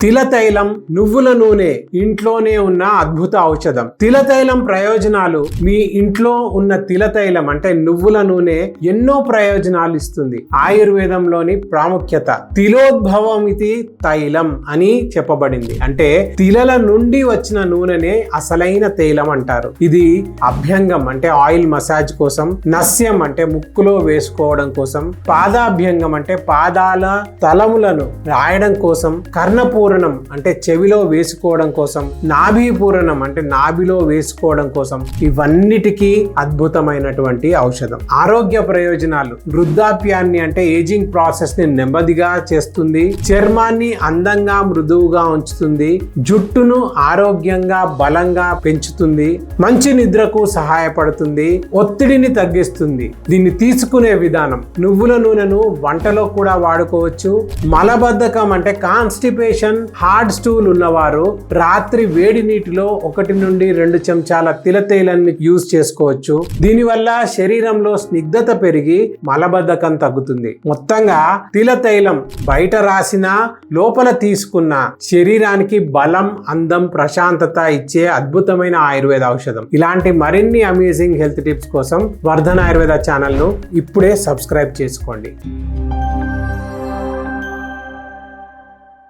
తిల తైలం నువ్వుల నూనె ఇంట్లోనే ఉన్న అద్భుత ఔషధం. తిల తైలం ప్రయోజనాలు. మీ ఇంట్లో ఉన్న తిల తైలం అంటే నువ్వుల నూనె ఎన్నో ప్రయోజనాలు ఇస్తుంది. ఆయుర్వేదంలోని ప్రాముఖ్యత. తిలోద్భవమితి తైలం అని చెప్పబడింది. అంటే తిలల నుండి వచ్చిన నూనెనే అసలైన తైలం అంటారు. ఇది అభ్యంగం అంటే ఆయిల్ మసాజ్ కోసం, నస్యం అంటే ముక్కులో వేసుకోవడం కోసం, పాదాభ్యంగం అంటే పాదాల తలములను రాయడం కోసం, కర్ణపూరణం అంటే చెవిలో వేసుకోవడం కోసం, నాభి పూరణం అంటే నాభిలో వేసుకోవడం కోసం, ఇవన్నిటికీ అద్భుతమైనటువంటి ఔషధం. ఆరోగ్య ప్రయోజనాలు. వృద్ధాప్యాన్ని అంటే ఏజింగ్ ప్రాసెస్ ని నెమ్మదిగా చేస్తుంది, చర్మాన్ని అందంగా మృదువుగా ఉంచుతుంది, జుట్టును ఆరోగ్యంగా బలంగా పెంచుతుంది, మంచి నిద్రకు సహాయపడుతుంది, ఒత్తిడిని తగ్గిస్తుంది. దీన్ని తీసుకునే విధానం. నువ్వుల నూనెను వంటలో కూడా వాడుకోవచ్చు. మలబద్ధకం అంటే కాన్స్టిపేషన్, హార్డ్ స్టూల్ ఉన్నవారు రాత్రి వేడి నీటిలో 1 నుండి 2 చెంచాల తిల తైలాన్ని యూజ్ చేసుకోవచ్చు. దీనివల్ల శరీరంలో స్నిగ్ధత పెరిగి మలబద్ధకం తగ్గుతుంది. మొత్తంగా తిల తైలం బయట రాసినా లోపల తీసుకున్న శరీరానికి బలం, అందం, ప్రశాంతత ఇచ్చే అద్భుతమైన ఆయుర్వేద ఔషధం. ఇలాంటి మరిన్ని అమేజింగ్ హెల్త్ టిప్స్ కోసం వర్ధన్ ఆయుర్వేద ఛానల్ ను ఇప్పుడే సబ్స్క్రైబ్ చేసుకోండి.